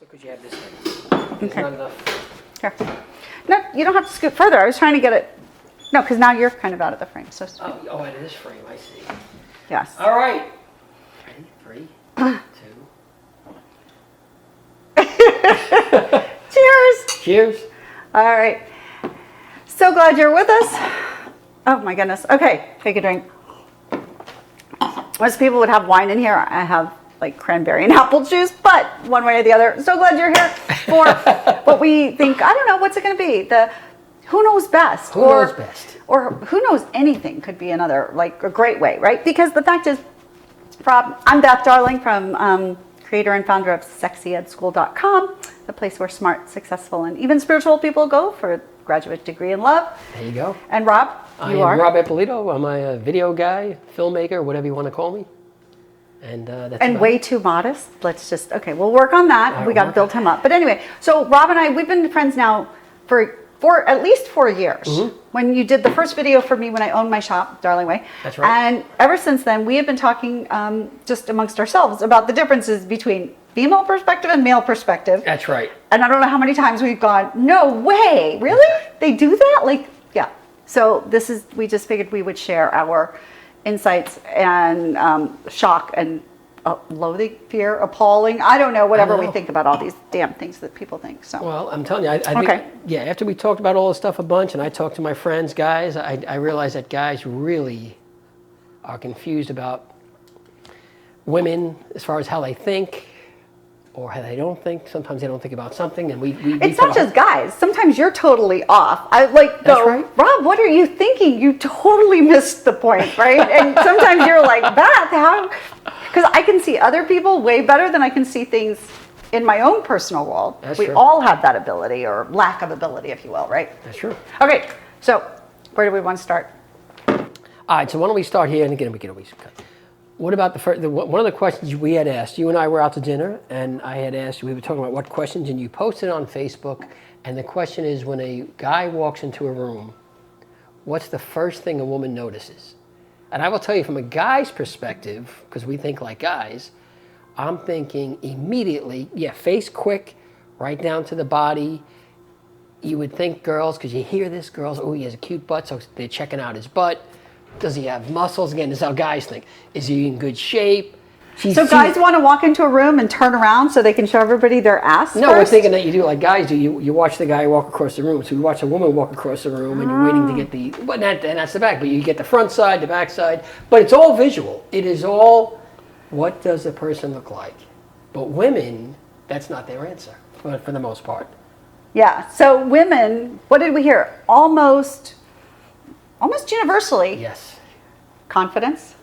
Because you have this thing. It's not enough. Here. No, you don't have to scoot further. I was trying to get it. No, because now you're kind of out of the frame. So Oh, it is frame. I see. yes. All right. Ready? 3, 2. Cheers. Cheers. All right. So glad you're with us. Oh my goodness. Okay, take a drink. Most people would have wine in here. I have like cranberry and apple juice, but one way or the other. So glad you're here for what we think. I don't know, what's it going to be? The who knows best? Who knows best? Or who knows anything could be another, like a great way, right? Because the fact is, Rob, I'm Beth Darling from creator and founder of sexyedschool.com, the place where smart, successful, and even spiritual people go for a graduate degree in love. There you go. And Rob, you are? Rob.eppolito. I'm a video guy, filmmaker, whatever you want to call me. And that's way too modest. Let's just, okay, we'll work on that. We got to build him up. But anyway, so Rob and I, we've been friends now for at least 4 years. Mm-hmm. When you did the first video for me when I owned my shop, Darling Way. That's right. And ever since then, we have been talking just amongst ourselves about the differences between female perspective and male perspective. That's right. And I don't know how many times we've gone, no way, really? They do that? Like, yeah. So we just figured we would share our insights and shock and loathing, fear, appalling. I don't know, whatever we think about all these damn things that people think. So. Well, I'm telling you, I think, yeah, after we talked about all this stuff a bunch and I talked to my friends, guys, I realized that guys really are confused about women as far as how they think or how they don't think. Sometimes they don't think about something, and it's not just guys. Sometimes you're totally off. I like go, right. Rob, what are you thinking? You totally missed the point, right? And sometimes you're like, Beth, how? Because I can see other people way better than I can see things in my own personal world. That's we true. all have that ability or lack of ability, if you will, right? That's true. Okay, so where do we want to start? All right, so why don't we start here, and again, we can always cut. What about one of the questions we had asked, you and I were out to dinner, and I had asked, we were talking about what questions, and you posted on Facebook, and the question is, when a guy walks into a room, what's the first thing a woman notices? And I will tell you from a guy's perspective, because we think like guys, I'm thinking immediately, face quick, right down to the body. You would think girls, because you hear this, girls, oh, he has a cute butt, so they're checking out his butt. Does he have muscles? Again, this is how guys think. Is he in good shape? So guys want to walk into a room and turn around so they can show everybody their ass No, we're thinking that you do like guys do. You watch the guy walk across the room. So you watch a woman walk across the room and you're waiting to get and that's the back. But you get the front side, the back side. But it's all visual. It is all, what does the person look like? But women, that's not their answer for the most part. Yeah, so women, what did we hear? Almost universally. Yes. Confidence.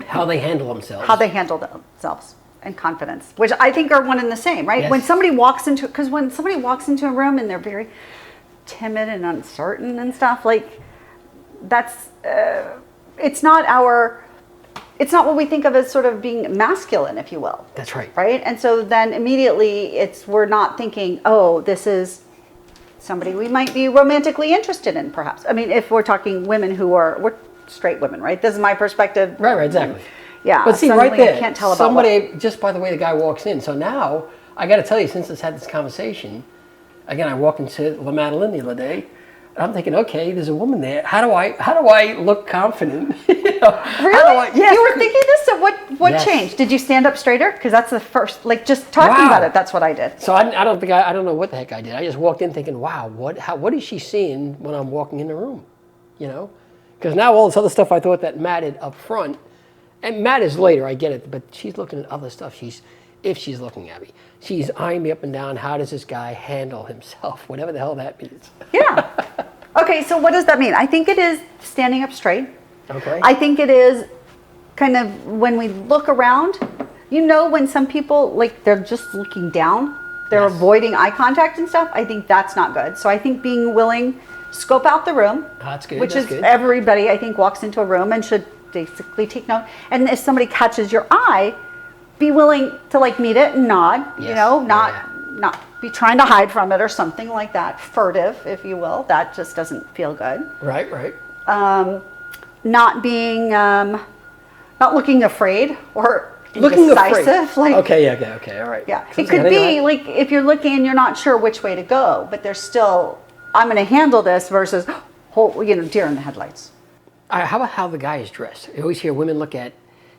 How they handle themselves. How they handle themselves and confidence, which I think are one and the same, right? Yes. When somebody walks into a room and they're very timid and uncertain and stuff, like that's, it's not what we think of as sort of being masculine, if you will. That's right. Right? And so then immediately we're not thinking, oh, this is somebody we might be romantically interested in, perhaps. I mean, if we're talking women we're straight women, right? This is my perspective. Right, exactly. Yeah. But see, right there, I can't tell about just by the way the guy walks in. So now, I got to tell you, since I've had this conversation, again, I walked into La Madeleine the other day, and I'm thinking, okay, there's a woman there. How do I look confident? Really? Yes. You were thinking this? So what Yes. changed? Did you stand up straighter? Because that's the first, like just talking about it, that's what I did. So I don't know what the heck I did. I just walked in thinking, wow, what is she seeing when I'm walking in the room? You know? Because now all this other stuff I thought that mattered up front, and matters later, I get it, but she's looking at other stuff. If she's looking at me, she's eyeing me up and down. How does this guy handle himself? Whatever the hell that means. Yeah. Okay, so what does that mean? I think it is standing up straight. Okay. I think it is kind of when we look around, when some people, like, they're just looking down, they're avoiding eye contact and stuff, I think that's not good. So I think being willing, scope out the room, that's good. Which that's is good. Everybody, I think, walks into a room and should basically take note. And if somebody catches your eye, be willing to like meet it and nod, Yes. not be trying to hide from it or something like that, furtive, if you will. That just doesn't feel good. Right. Not being, not looking afraid or Looking afraid. indecisive. Like, Okay, all right. yeah. It could be like if you're looking and you're not sure which way to go, but there's still, I'm going to handle this versus, deer in the headlights. How about how the guy is dressed? I always hear women look at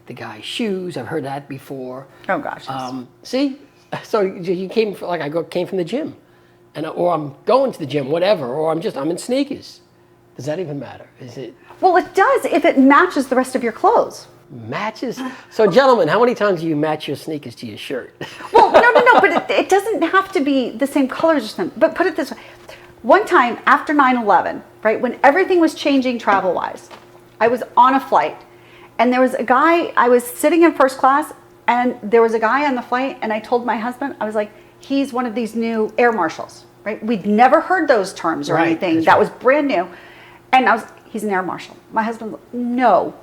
the guy's shoes. I've heard that before. Oh gosh. Yes. See, so you came came from the gym, or I'm going to the gym, whatever, or I'm in sneakers. Does that even matter? Is it Well, it does if it matches the rest of your clothes. matches? So, gentlemen, how many times do you match your sneakers to your shirt? Well, no, but it doesn't have to be the same colors or something. But put it this way. One time after 9/11, right, when everything was changing travel-wise, I was on a flight, and there was a guy, I was sitting in first class, and there was a guy on the flight, and I told my husband, I was like, he's one of these new air marshals, right? We'd never heard those terms or Right, anything. that's That right. was brand new. And he's an air marshal. My husband, no,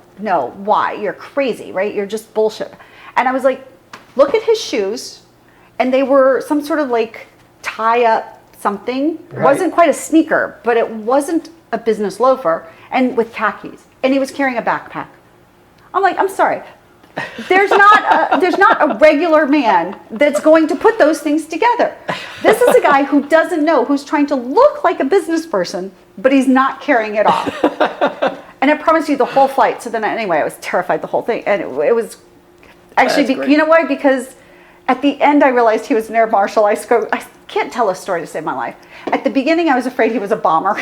why? You're crazy, right? You're just bullshit. And I was like, look at his shoes. And they were some sort of like tie-up something. It Right. wasn't quite a sneaker, but it wasn't a business loafer. And with khakis. And he was carrying a backpack. I'm like, I'm sorry. There's not a regular man that's going to put those things together. This is a guy who doesn't know, who's trying to look like a business person, but he's not carrying it off. And I promise you the whole flight. So then anyway, I was terrified the whole thing. And it was actually, That's you know why? Because at the end I realized he was an air marshal. I can't tell a story to save my life. At the beginning I was afraid he was a bomber.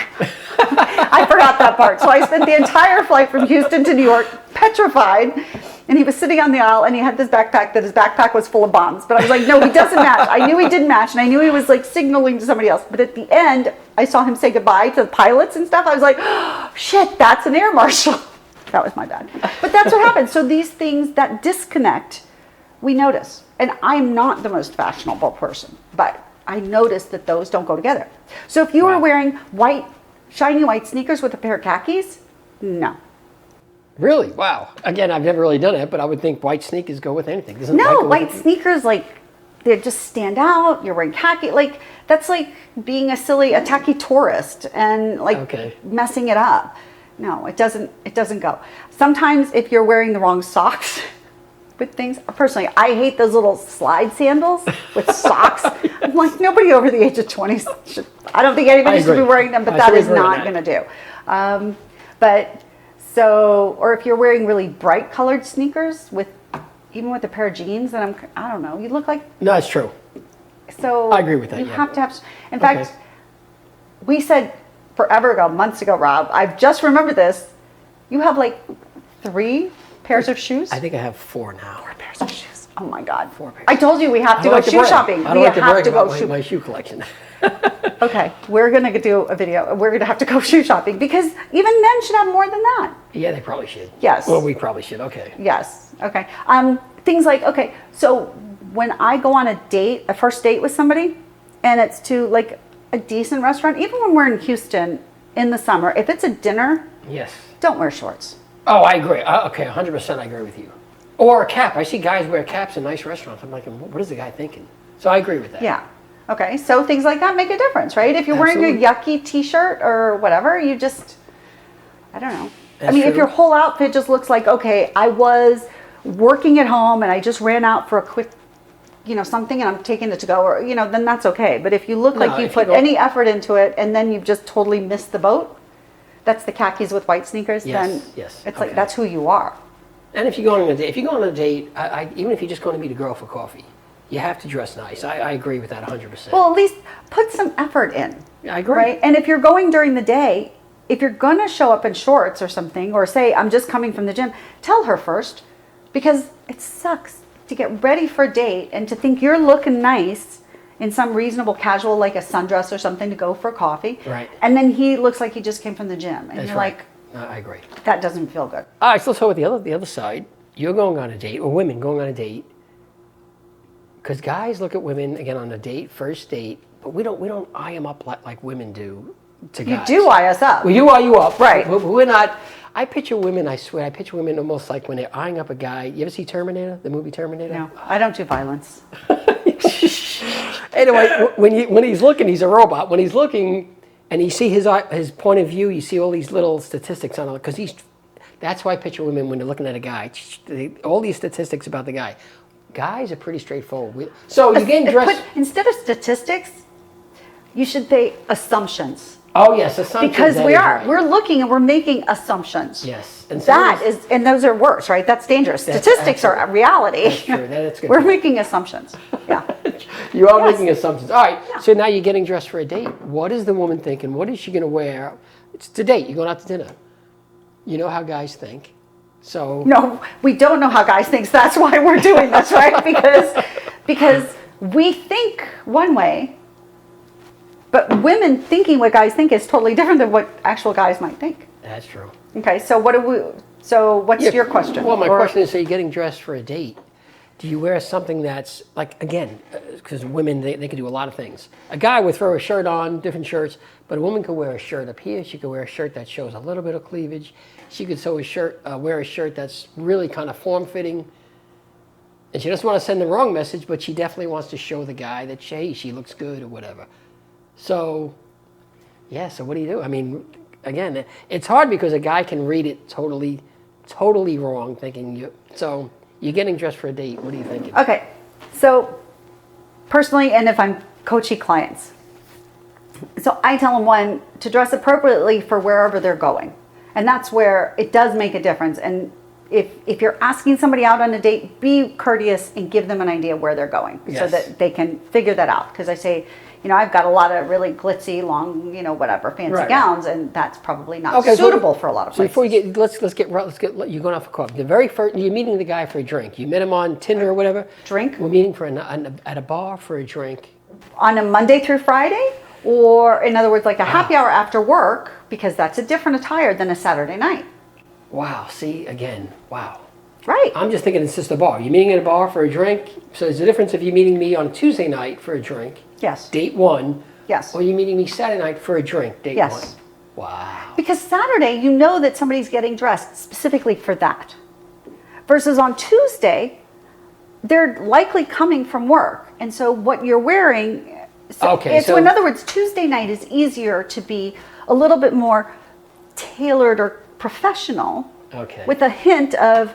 I forgot that part. So I spent the entire flight from Houston to New York petrified. And he was sitting on the aisle and he had this backpack that his backpack was full of bombs. But I was like, no, he doesn't match. I knew he didn't match and I knew he was like signaling to somebody else. But at the end, I saw him say goodbye to the pilots and stuff. I was like, oh, shit, that's an air marshal. That was my bad. But that's what happens. So these things, that disconnect, we notice. And I'm not the most fashionable person, but I noticed that those don't go together. So if you were wearing shiny white sneakers with a pair of khakis, no. Really? Wow. Again, I've never really done it, but I would think white sneakers go with anything. Doesn't No, go white with sneakers, like, they just stand out. You're wearing khaki. Like, that's like being a tacky tourist and, like, messing it up. No, it doesn't go. Sometimes if you're wearing the wrong socks with things, personally, I hate those little slide sandals with socks. I'm like, nobody over the age of 20 should, I don't think anybody should be wearing them, but that is not going to do. Or if you're wearing really bright colored sneakers even with a pair of jeans, then I don't know, you look like. No, it's true. So I agree with that. You have to have. In fact, we said forever ago, months ago, Rob. I've just remembered this. You have like 3 pairs of shoes. I think I have 4 now. 4 pairs of shoes. Oh my God. 4 pairs. I told you we have to go shoe shopping. I don't like to brag about my shoe collection. Okay, we're gonna do a video. We're gonna have to go shoe shopping because even men should have more than that. Yeah, they probably should. Yes. Well, we probably should. Okay. Yes. Okay. Things like, okay, so when I go on a first date with somebody, and it's to like a decent restaurant, even when we're in Houston in the summer, if it's a dinner, yes, don't wear shorts. Oh, I agree. Okay, 100% I agree with you. Or a cap. I see guys wear caps in nice restaurants. I'm like, what is the guy thinking? So I agree with that. Yeah. Okay, so things like that make a difference, right? If you're wearing a yucky t-shirt or whatever, I don't know. That's if true. your whole outfit just looks like, okay, I was working at home and I just ran out for a quick, something and I'm taking it to go, or, then that's okay. But if you look like you put any effort into it and then you've just totally missed the boat, that's the khakis with white sneakers, then it's like, that's who you are. And if you're going on a date, even if you're just going to meet a girl for coffee, you have to dress nice. I agree with that 100%. Well, at least put some effort in. I agree. Right? And if you're going during the day, if you're going to show up in shorts or something, or say, I'm just coming from the gym, tell her first. Because it sucks to get ready for a date and to think you're looking nice in some reasonable casual, like a sundress or something, to go for coffee. Right. And then he looks like he just came from the gym. And That's you're right. like, I agree. that doesn't feel good. All right, so let's go with the other side. You're going on a date, or women going on a date. Because guys look at women, again, on a date, first date, but we don't eye them up like women do to guys. You do eye us up. We do eye you up. Right. We're not. I picture women, I swear, almost like when they're eyeing up a guy. You ever see Terminator, the movie Terminator? No, I don't do violence. Anyway, when he's looking, he's a robot. When he's looking and you see his point of view, you see all these little statistics on it, because That's why I picture women when they're looking at a guy. All these statistics about the guy. Guys are pretty straightforward. So you're getting dressed. Instead of statistics, you should say assumptions. Oh yes, assumptions. Because we're looking and we're making assumptions. Yes, and and those are worse, right? That's dangerous. Statistics are reality. That's true. That's good. We're making assumptions. Yeah. You are making assumptions. All right. Yeah. So now you're getting dressed for a date. What is the woman thinking? What is she going to wear? It's a date. You're going out to dinner. You know how guys think. So no, we don't know how guys think. So that's why we're doing this, right? Because we think one way. But women thinking what guys think is totally different than what actual guys might think. That's true. Okay, so what's your question? Well, my question is, so you're getting dressed for a date. Do you wear something that's, like, again, because women, they can do a lot of things. A guy would throw a shirt on, different shirts, but a woman could wear a shirt up here. She could wear a shirt that shows a little bit of cleavage. She could wear a shirt that's really kind of form-fitting. And she doesn't want to send the wrong message, but she definitely wants to show the guy that, hey, she looks good or whatever. So, yeah, so what do you do? I mean, again, it's hard because a guy can read it totally wrong, thinking you. So you're getting dressed for a date. What are you thinking? Okay, so personally, and if I'm coaching clients, so I tell them, one, to dress appropriately for wherever they're going. And that's where it does make a difference. And if you're asking somebody out on a date, be courteous and give them an idea where they're going so that they can figure that out. Because I say, I've got a lot of really glitzy, long, whatever, fancy gowns, and that's probably not suitable for a lot of places. So before you get, let's get you're going off for coffee. The very first, you're meeting the guy for a drink. You met him on Tinder or whatever. Drink. We're meeting at a bar for a drink. On a Monday through Friday, or in other words, like a happy hour after work, because that's a different attire than a Saturday night. Wow. See, again, wow. Right. I'm just thinking it's just a bar. You're meeting at a bar for a drink. So there's a difference if you're meeting me on Tuesday night for a drink. Yes. Date one. Yes. Or you're meeting me Saturday night for a drink. Date yes. one. Wow. Because Saturday, you know that somebody's getting dressed specifically for that. Versus on Tuesday, they're likely coming from work. And so what you're wearing... So in other words, Tuesday night is easier to be a little bit more tailored or professional. Okay. With a hint of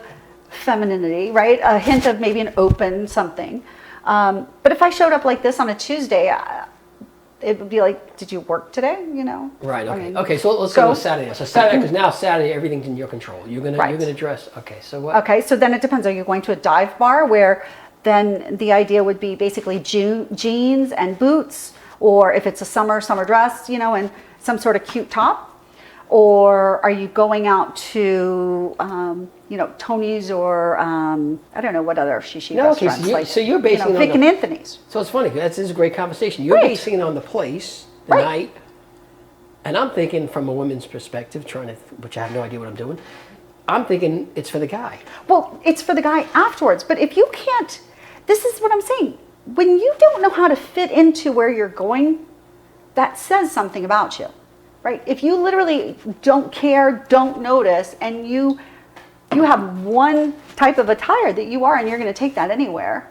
femininity, right? A hint of maybe an open something. But if I showed up like this on a Tuesday, it would be like, did you work today? Right. Okay. Okay. So let's go with Saturday. So Saturday, because now Saturday everything's in your control. You're gonna dress. Okay. So what? Okay. So then it depends. Are you going to a dive bar where then the idea would be basically jeans and boots, or if it's a summer dress, and some sort of cute top? Or are you going out to, Tony's or I don't know what other shishi restaurants. So you're basing it on Vic and Anthony's. So it's funny. This is a great conversation. You're basing it on the place, the night, and I'm thinking from a woman's perspective, which I have no idea what I'm doing. I'm thinking it's for the guy. Well, it's for the guy afterwards. But if you can't, this is what I'm saying. When you don't know how to fit into where you're going, that says something about you. Right? If you literally don't care, don't notice, and you have one type of attire that you are, and you're going to take that anywhere,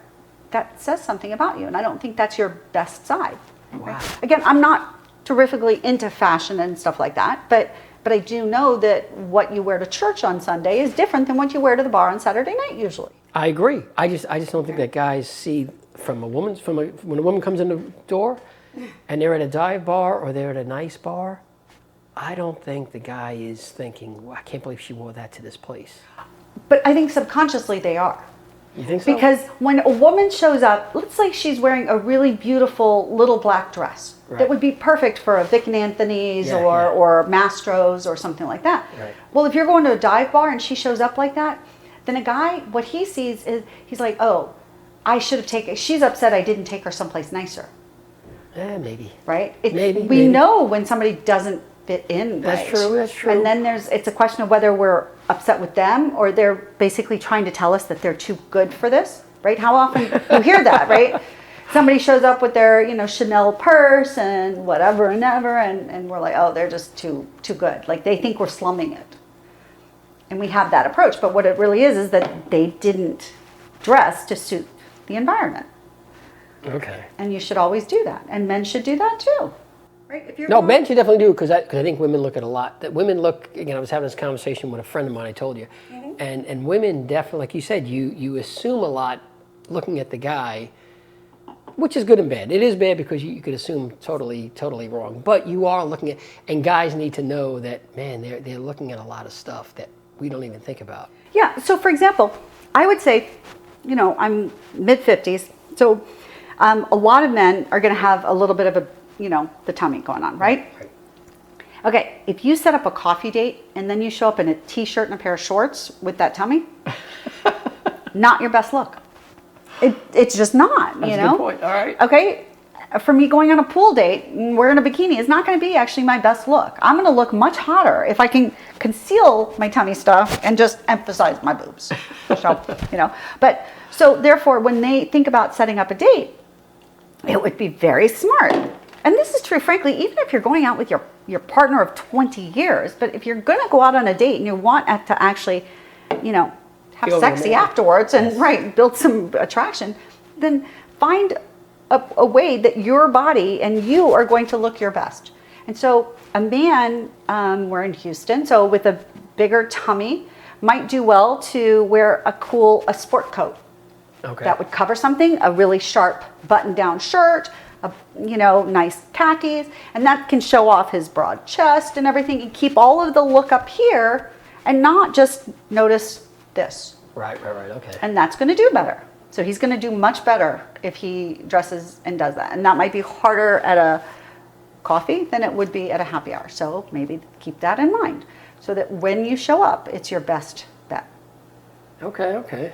that says something about you. And I don't think that's your best side. Wow. Right? Again, I'm not terrifically into fashion and stuff like that, but I do know that what you wear to church on Sunday is different than what you wear to the bar on Saturday night usually. I agree. I just don't think that guys see when a woman comes in the door, and they're at a dive bar or they're at a nice bar. I don't think the guy is thinking, well, I can't believe she wore that to this place. But I think subconsciously they are. You think so? Because when a woman shows up, let's say she's wearing a really beautiful little black dress that would be perfect for a Vic and Anthony's or Mastro's or something like that. Right. Well, if you're going to a dive bar and she shows up like that, then a guy, what he sees is, he's like, oh, I should have taken, she's upset I didn't take her someplace nicer. Maybe. Right? Maybe. Know when somebody doesn't fit in. That's true. That's true. And then it's a question of whether we're upset with them or they're basically trying to tell us that they're too good for this, right? How often you hear that, right? Somebody shows up with their, Chanel purse and whatever and ever, and we're like, oh, they're just too good. Like they think we're slumming it. And we have that approach, but what it really is that they didn't dress to suit the environment. Okay. And you should always do that, and men should do that too. right? If you're No, going, men should definitely do it because I think women look at a lot. That women look. Again, I was having this conversation with a friend of mine. I told you, and women definitely, like you said, you assume a lot looking at the guy, which is good and bad. It is bad because you could assume totally wrong. But you are looking at, and guys need to know that, man, they're looking at a lot of stuff that we don't even think about. yeah. So for example, I would say, I'm mid-50s, so a lot of men are going to have a little bit of the tummy going on, right? Right. Okay, if you set up a coffee date and then you show up in a t-shirt and a pair of shorts with that tummy, not your best look. It's just not, That's a good point. All right. Okay, for me going on a pool date and wearing a bikini is not going to be actually my best look. I'm going to look much hotter if I can conceal my tummy stuff and just emphasize my boobs. So, but so therefore when they think about setting up a date, it would be very smart. And this is true, frankly, even if you're going out with your partner of 20 years, but if you're going to go out on a date and you want to actually, have Feel sexy more. afterwards and build some attraction, then find a way that your body and you are going to look your best. And so a man, we're in Houston, so with a bigger tummy, might do well to wear a sport coat. Okay. That would cover something, a really sharp button-down shirt, nice khakis, and that can show off his broad chest and everything, and keep all of the look up here and not just notice this. Right. Okay. And that's going to do better. So he's going to do much better if he dresses and does that. And that might be harder at a coffee than it would be at a happy hour. So maybe keep that in mind so that when you show up, it's your best bet. Okay.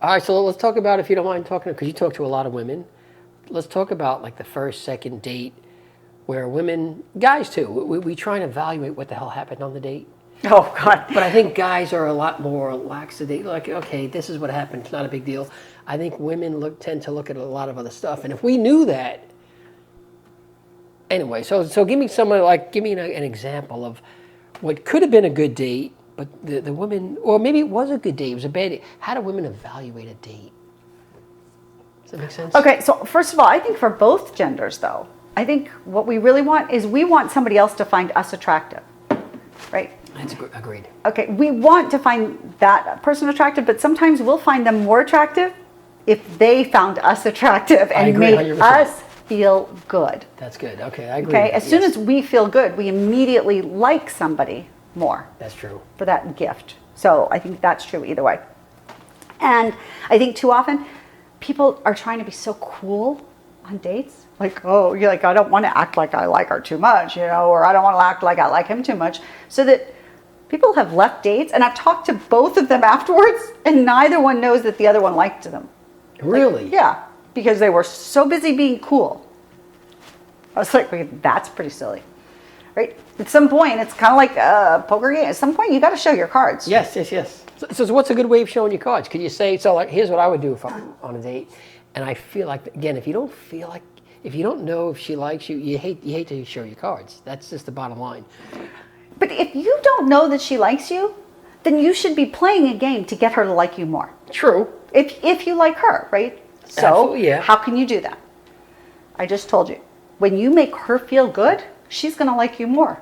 All right, so let's talk about, if you don't mind talking, because you talk to a lot of women, let's talk about like the first, second date where women, guys too, we try and evaluate what the hell happened on the date. Oh, God. But I think guys are a lot more lax today. Like, okay, this is what happened. It's not a big deal. I think women tend to look at a lot of other stuff. And if we knew that, anyway, so give me an example of what could have been a good date, but the women, or maybe it was a good date, it was a bad date. How do women evaluate a date? Does that make sense? Okay, so first of all, I think for both genders, though, I think what we really want is we want somebody else to find us attractive, right? That's agreed. Okay, we want to find that person attractive, but sometimes we'll find them more attractive if they found us attractive and made 100%. us feel good. That's good. Okay, I agree. Okay, as soon as we feel good, we immediately like somebody more. That's true. For that gift. So I think that's true either way. And I think too often people are trying to be so cool on dates. Like, oh, you're like, I don't want to act like I like her too much, or I don't want to act like I like him too much. So that people have left dates, and I've talked to both of them afterwards, and neither one knows that the other one liked them. Really? Like, yeah, because they were so busy being cool. I was like, wait, that's pretty silly. Right? At some point, it's kind of like a poker game. At some point, you got to show your cards. Yes. So what's a good way of showing your cards? Could you say, so like, here's what I would do if I'm on a date, and I feel like, again, if you don't know if she likes you, you hate to show your cards. That's just the bottom line. But if you don't know that she likes you, then you should be playing a game to get her to like you more. True. If you like her, right? So Absolutely, yeah. How can you do that? I just told you. When you make her feel good, she's going to like you more.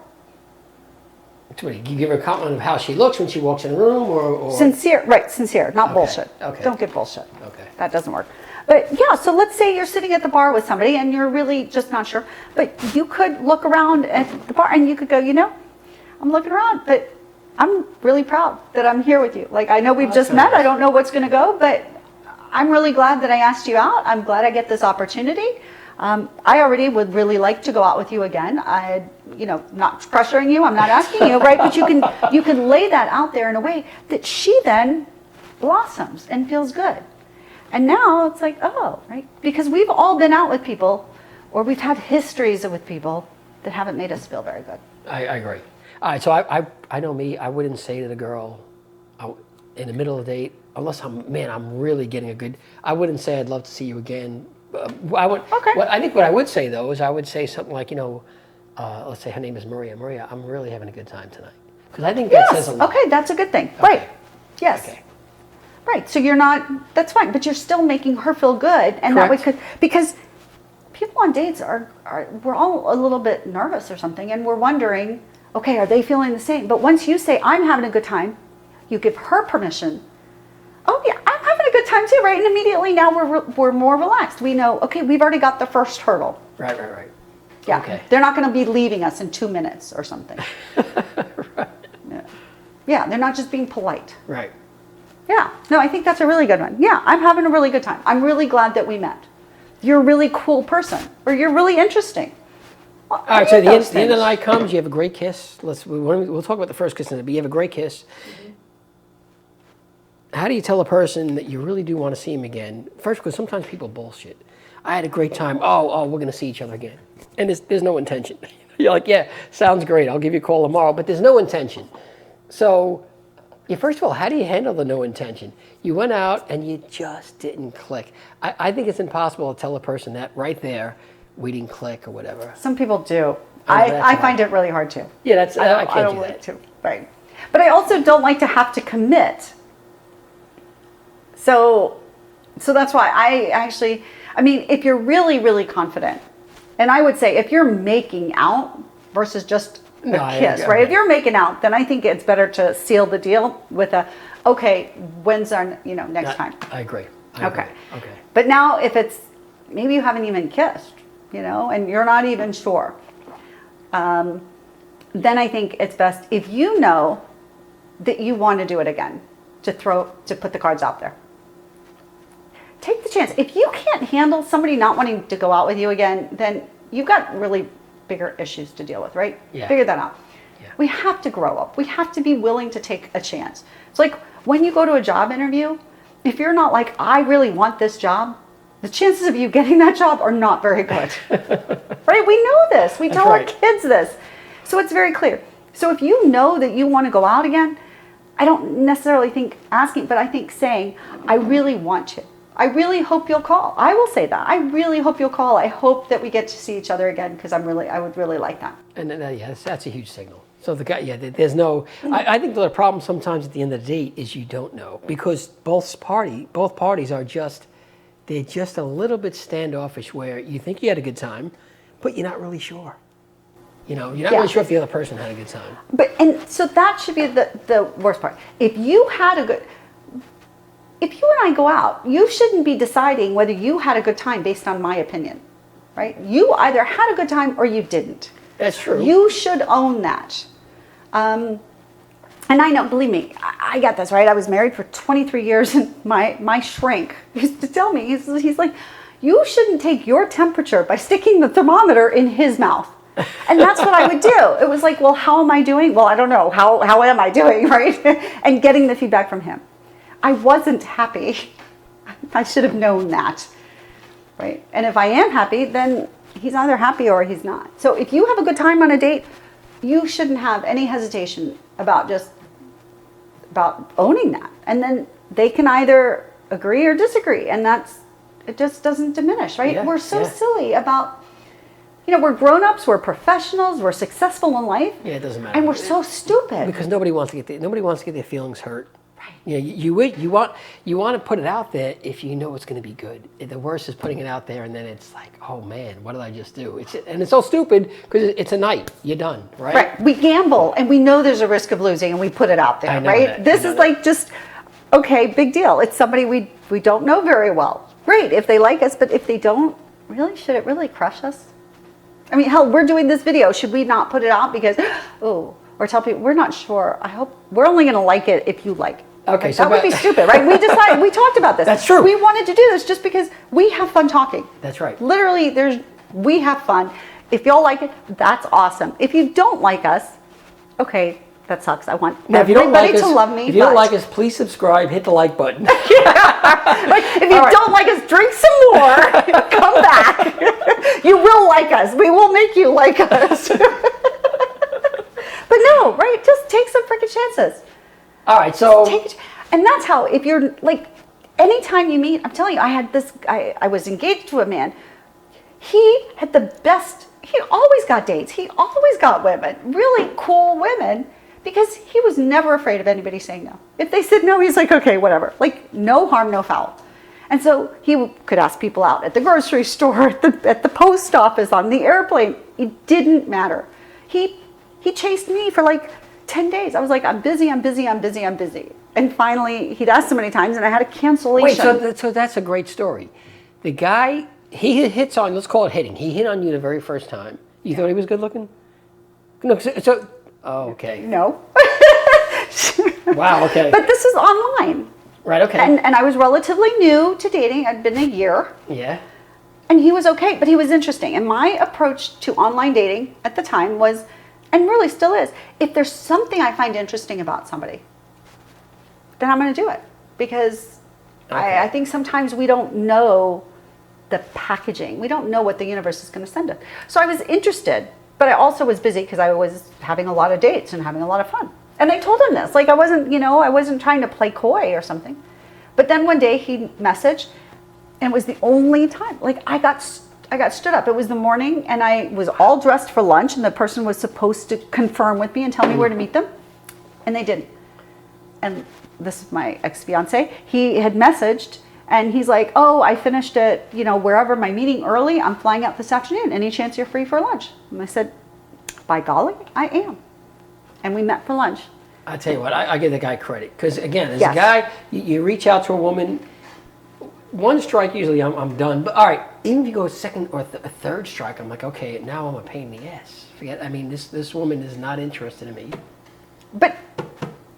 You give her a compliment of how she looks when she walks in the room, or... Sincere, not Okay, bullshit. okay. Don't get bullshit. Okay. That doesn't work. But yeah, so let's say you're sitting at the bar with somebody and you're really just not sure, but you could look around at the bar and you could go, I'm looking around, but I'm really proud that I'm here with you. Like, I know we've just met. I don't know what's going to go, but I'm really glad that I asked you out. I'm glad I get this opportunity. I already would really like to go out with you again. Not pressuring you. I'm not asking you, right? But you can lay that out there in a way that she then blossoms and feels good. And now it's like, oh, right? Because we've all been out with people, or we've had histories with people that haven't made us feel very good. I agree. All right, so I know me. I wouldn't say to the girl in the middle of the date, unless I'm really getting a good. I wouldn't say I'd love to see you again. I would. Okay. I think what I would say though is I would say something like, let's say her name is Maria. Maria, I'm really having a good time tonight, because I think that says a lot. Okay, that's a good thing. Okay. Right. Yes. Okay. Right. So you're not. That's fine, but you're still making her feel good, and Correct. that way because people on dates we're all a little bit nervous or something, and we're wondering, okay, are they feeling the same? But once you say, I'm having a good time, you give her permission. Oh yeah, I'm having a good time too, right? And immediately now we're more relaxed. We know, okay, we've already got the first hurdle. Right. Yeah, Okay. They're not going to be leaving us in 2 minutes or something. Right. Yeah, they're not just being polite. Right. Yeah, no, I think that's a really good one. Yeah, I'm having a really good time. I'm really glad that we met. You're a really cool person, or you're really interesting. Well, All right, so the end of the night comes, you have a great kiss. We'll talk about the first kiss in a minute, but you have a great kiss. How do you tell a person that you really do want to see him again? First, because sometimes people bullshit. I had a great time. Oh, we're going to see each other again. And there's no intention. You're like, yeah, sounds great. I'll give you a call tomorrow. But there's no intention. So, first of all, how do you handle the no intention? You went out and you just didn't click. I think it's impossible to tell a person that right there, we didn't click or whatever. Some people do. I I find it really hard too. Yeah, I I can't don't do like that. to. Right. But I also don't like to have to commit. So that's why I mean, if you're really, really confident, and I would say if you're making out versus just a kiss, right? If you're making out, then I think it's better to seal the deal with okay, when's our, next time? I agree. Okay. Okay. But now if it's, maybe you haven't even kissed, and you're not even sure, then I think it's best if you know that you want to do it again, to put the cards out there. Take the chance. If you can't handle somebody not wanting to go out with you again, then you've got really bigger issues to deal with, right? Yeah. Figure that out. Yeah. We have to grow up. We have to be willing to take a chance. It's like when you go to a job interview, if you're not like, I really want this job, the chances of you getting that job are not very good. Right? We know this. We tell our kids this. So it's very clear. So if you know that you want to go out again, I don't necessarily think asking, but I think saying, I really want you. I really hope you'll call. I will say that. I really hope you'll call. I hope that we get to see each other again because I would really like that. And that's a huge signal. So the guy, there's no. I think the problem sometimes at the end of the date is you don't know because both parties are they're just a little bit standoffish where you think you had a good time, but you're not really sure. You're not really sure if the other person had a good time. And so that should be the worst part. If you and I go out, you shouldn't be deciding whether you had a good time based on my opinion, right? You either had a good time or you didn't. That's true. You should own that. And I know, believe me, I got this, right? I was married for 23 years and my shrink used to tell me, he's like, you shouldn't take your temperature by sticking the thermometer in his mouth. And that's what I would do. It was like, well, how am I doing? Well, I don't know. How am I doing, right? And getting the feedback from him. I wasn't happy. I should have known that, right? And if I am happy, then he's either happy or he's not. So if you have a good time on a date, you shouldn't have any hesitation about owning that. And then they can either agree or disagree. And it just doesn't diminish, right? Yeah, we're so silly about, we're grown-ups, we're professionals, we're successful in life. Yeah, it doesn't matter. And we're so stupid. Because nobody wants to get their feelings hurt. You want to put it out there if you know it's going to be good. The worst is putting it out there and then it's like, oh man, what did I just do? And it's so stupid because it's a night. You're done, right? Right. We gamble and we know there's a risk of losing and we put it out there, right? This is like just, okay, big deal. It's somebody we don't know very well. Great if they like us, but if they don't, really, should it really crush us? I mean, hell, we're doing this video. Should we not put it out because, or tell people, we're not sure. I hope we're only going to like it if you like it. Okay, so that would be stupid, right? We talked about this. That's true. We wanted to do this just because we have fun talking. That's right. Literally, we have fun. If y'all like it, that's awesome. If you don't like us, okay, that sucks. I want everybody to love me. If you don't like us, please subscribe, hit the like button. Like, if you don't like us, drink some more, come back. You will like us. We will make you like us. But no, right? Just take some freaking chances. All right, so and that's how, if you're like, anytime you meet, I'm telling you, I was engaged to a man. He had the best, he always got dates. He always got women, really cool women, because he was never afraid of anybody saying no. If they said no, he's like, okay, whatever. Like, no harm, no foul. And so he could ask people out at the grocery store, at the post office, on the airplane. It didn't matter. He chased me for like 10 days. I was like, I'm busy. And finally, he'd asked so many times, and I had a cancellation. Wait, so that's a great story. The guy, he hits on, let's call it hitting. He hit on you the very first time. You thought he was good looking? No, okay. No. Wow, okay. But this is online. Right, okay. And I was relatively new to dating. I'd been a year. Yeah. And he was okay, but he was interesting. And my approach to online dating at the time was, and really still is, if there's something I find interesting about somebody, then I'm going to do it. Because I think sometimes we don't know the packaging. We don't know what the universe is going to send us. So I was interested, but I also was busy because I was having a lot of dates and having a lot of fun. And I told him this, like I wasn't trying to play coy or something. But then one day he messaged, and it was the only time, like I got stood up. It was the morning, and I was all dressed for lunch, and the person was supposed to confirm with me and tell me where to meet them, and they didn't. And this is my ex-fiance. He had messaged, and he's like, oh, I finished at, wherever my meeting early. I'm flying out this afternoon. Any chance you're free for lunch? And I said, by golly, I am. And we met for lunch. I tell you what, I give the guy credit. Because again, as a guy, you reach out to a woman, one strike, usually I'm done. But all right, even if you go a second or a third strike, I'm like, okay, now I'm a pain in the ass. This woman is not interested in me. But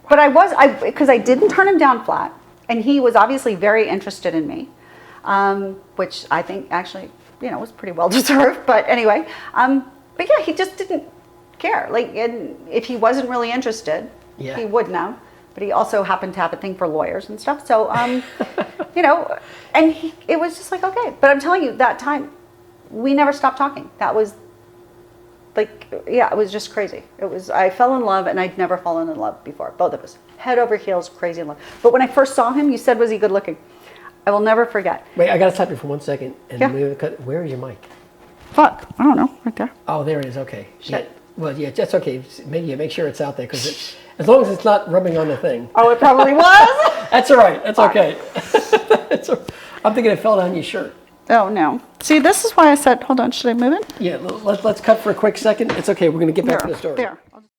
because I didn't turn him down flat. And he was obviously very interested in me, which I think actually, was pretty well deserved. But anyway, but yeah, he just didn't care. Like, and if he wasn't really interested, he wouldn't have. But he also happened to have a thing for lawyers and stuff. So, and it was just like, okay. But I'm telling you, that time, we never stopped talking. That was like, it was just crazy. I fell in love, and I'd never fallen in love before. Both of us. Head over heels, crazy in love. But when I first saw him, you said, was he good looking? I will never forget. Wait, I got to stop you for 1 second. Where is your mic? Fuck, I don't know, right there. Oh, there it is, okay. Shit. Yeah. Well, yeah, that's okay. Make sure it's out there, because as long as it's not rubbing on the thing. Oh, it probably was? That's all right, that's okay. I'm thinking it fell down your shirt. Oh, no. See, this is why I said, hold on, should I move it? Yeah, let's cut for a quick second. It's okay, we're going to get back to the story. There.